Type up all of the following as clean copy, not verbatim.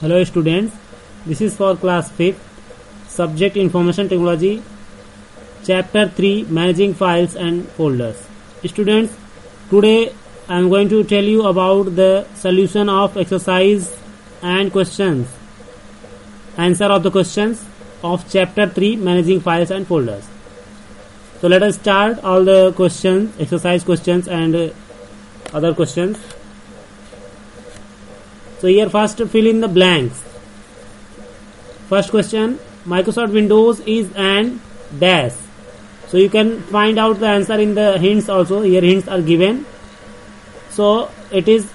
Hello students, this is for class 5th, subject Information Technology, chapter 3, Managing Files and Folders. Students, today I am going to tell you about the solution of exercise and questions, answer of the questions of chapter 3, Managing Files and Folders. So let us start all the questions, exercise questions and other questions. So here first fill in the blanks. First question, Microsoft Windows is an dash. So you can find out the answer in the hints also. Here hints are given. So it is,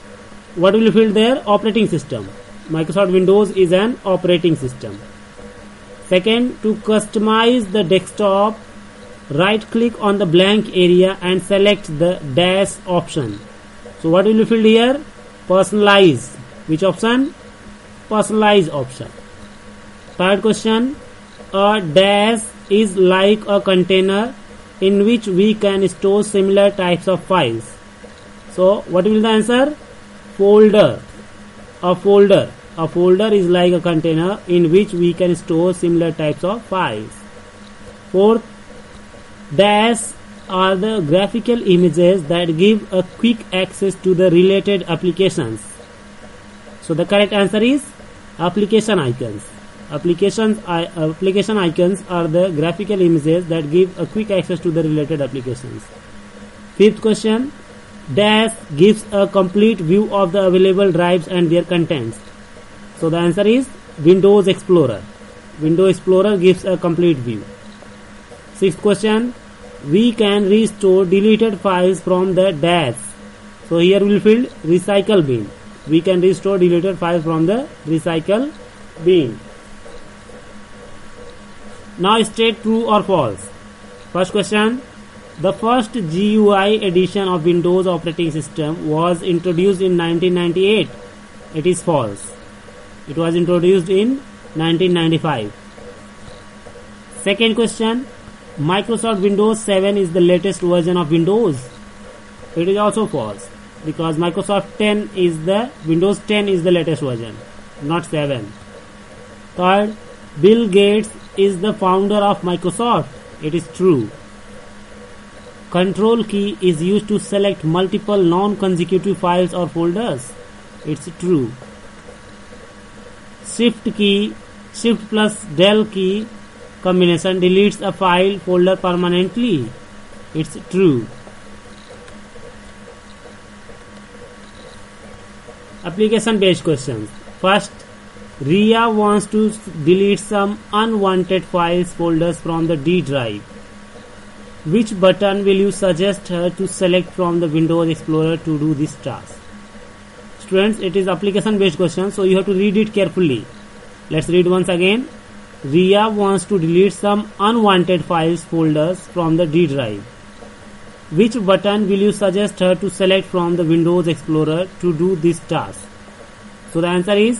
what will you fill there? Operating system. Microsoft Windows is an operating system. Second, to customize the desktop, right click on the blank area and select the dash option. So what will you fill here? Personalize. Which option? Personalize option. Third question, a dash is like a container in which we can store similar types of files. So what will the answer? Folder. A folder is like a container in which we can store similar types of files. Fourth, dash are the graphical images that give a quick access to the related applications. So the correct answer is application icons. Application icons are the graphical images that give a quick access to the related applications. Fifth question, dash gives a complete view of the available drives and their contents. So the answer is Windows Explorer. Windows Explorer gives a complete view. Sixth question, we can restore deleted files from the dash. So here we will fill recycle bin. We can restore deleted files from the recycle bin. Now state true or false. First question, the first GUI edition of Windows operating system was introduced in 1998. It is false. It was introduced in 1995. Second question, Microsoft Windows 7 is the latest version of Windows. It is also false, because Microsoft 10 is the Windows 10 is the latest version, not 7. Third, Bill Gates is the founder of Microsoft. It is true. Control key is used to select multiple non-consecutive files or folders. It's true. Shift plus del key combination deletes a file folder permanently. It's true. Application based questions. First, Ria wants to delete some unwanted files folders from the D drive. Which button will you suggest her to select from the Windows Explorer to do this task? Students, it is application based question, so you have to read it carefully. Let's read once again. Ria wants to delete some unwanted files folders from the D drive. Which button will you suggest her to select from the Windows Explorer to do this task? So the answer is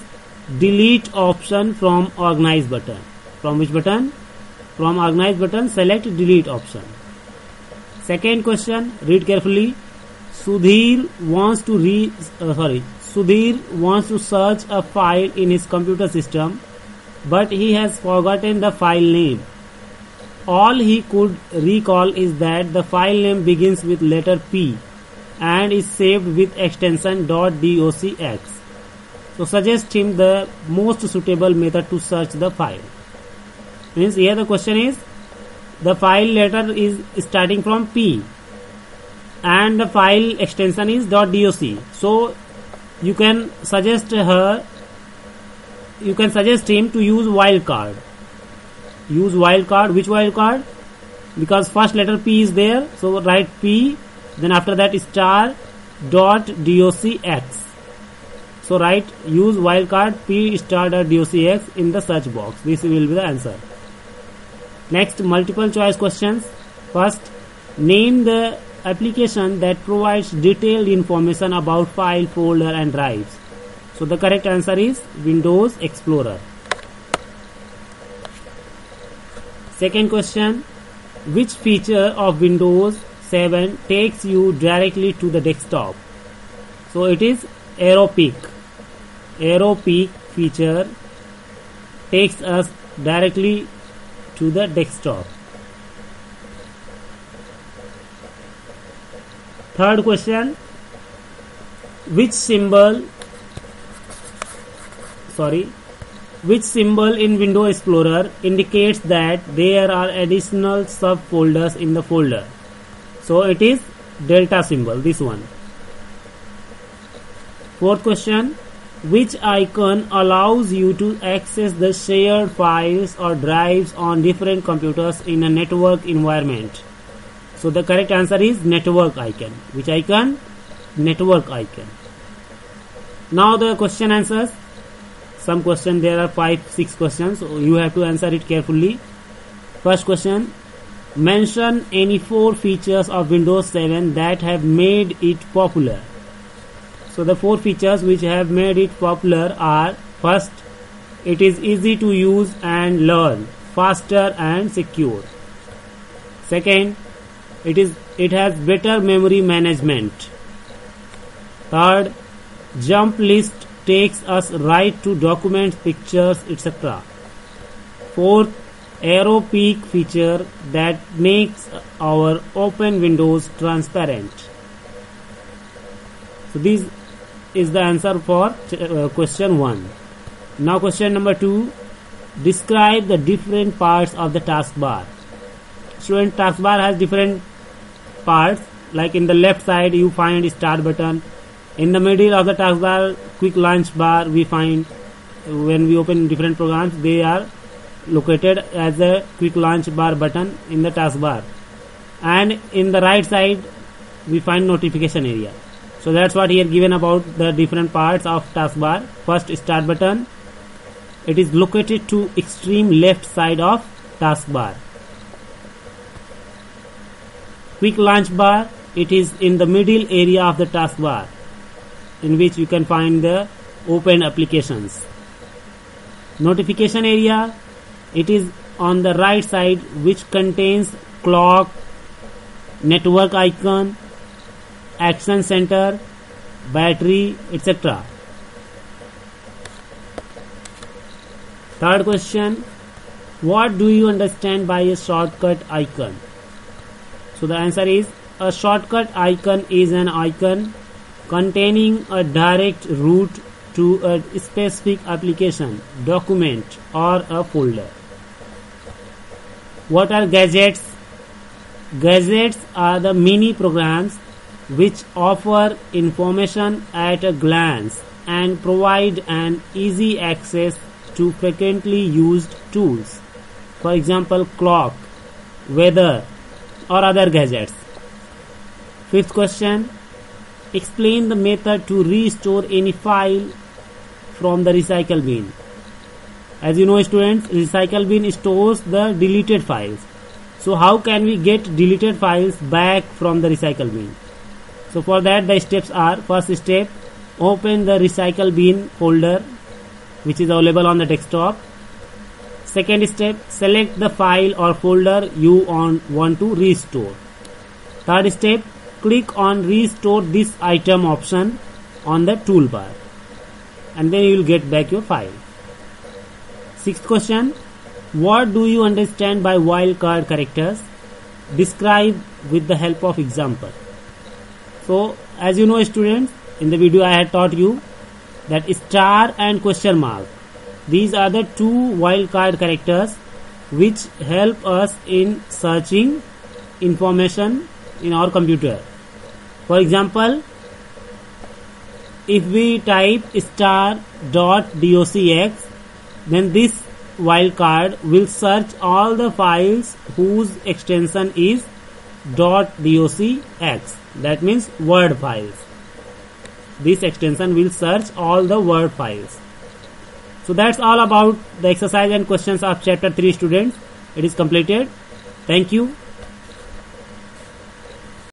delete option from organize button. From which button? From organize button, select delete option. Second question, read carefully. Sudhir wants to search a file in his computer system, but he has forgotten the file name. All he could recall is that the file name begins with letter P and is saved with extension .docx. So suggest him the most suitable method to search the file. Means here the question is, the file letter is starting from P and the file extension is .doc. So you can suggest him to use wildcard. Use wildcard. Which wildcard? Because first letter P is there, so write P, then after that star .docx. So write use wildcard P star .docx in the search box. This will be the answer. Next, multiple choice questions. First, name the application that provides detailed information about file, folder and drives. So the correct answer is Windows Explorer. Second question, which feature of Windows 7 takes you directly to the desktop? So it is Arrow Peak. Arrow Peak feature takes us directly to the desktop. Third question, which symbol in Windows Explorer indicates that there are additional subfolders in the folder? So it is delta symbol, this one. Fourth question, which icon allows you to access the shared files or drives on different computers in a network environment? So the correct answer is network icon. Which icon? Network icon. Now the question answers. Some question, there are 5-6 questions, so you have to answer it carefully. First question, mention any 4 features of Windows 7 that have made it popular. So the 4 features which have made it popular are: first, it is easy to use and learn, faster and secure. Second, it has better memory management. Third, jump list takes us right to documents, pictures, etc. Fourth, arrow peek feature that makes our open windows transparent. So this is the answer for question 1. Now question number 2, describe the different parts of the taskbar. Student, taskbar has different parts, like in the left side you find start button. In the middle of the taskbar, quick launch bar we find. When we open different programs, they are located as a quick launch bar button in the taskbar. And in the right side we find notification area. So that's what here given about the different parts of taskbar. First, start button. It is located to extreme left side of taskbar. Quick launch bar, it is in the middle area of the taskbar, in which you can find the open applications. Notification area, it is on the right side, which contains clock, network icon, action center, battery, etc. Third question, what do you understand by a shortcut icon? So the answer is, a shortcut icon is an icon containing a direct route to a specific application, document, or a folder. What are gadgets? Gadgets are the mini programs which offer information at a glance and provide an easy access to frequently used tools. For example, clock, weather, or other gadgets. Fifth question, explain the method to restore any file from the recycle bin. As you know, students, recycle bin stores the deleted files. So how can we get deleted files back from the recycle bin? So for that, the steps are: first step, open the recycle bin folder which is available on the desktop. Second step, select the file or folder you want to restore. Third step, click on restore this item option on the toolbar, and then you will get back your file. Sixth question, what do you understand by wildcard characters? Describe with the help of example. So as you know, students, in the video I had taught you that star and question mark, these are the 2 wildcard characters which help us in searching information in our computer. For example, if we type star.docx, then this wildcard will search all the files whose extension is .docx. That means Word files. This extension will search all the Word files. So that's all about the exercise and questions of chapter 3, students. It is completed. Thank you.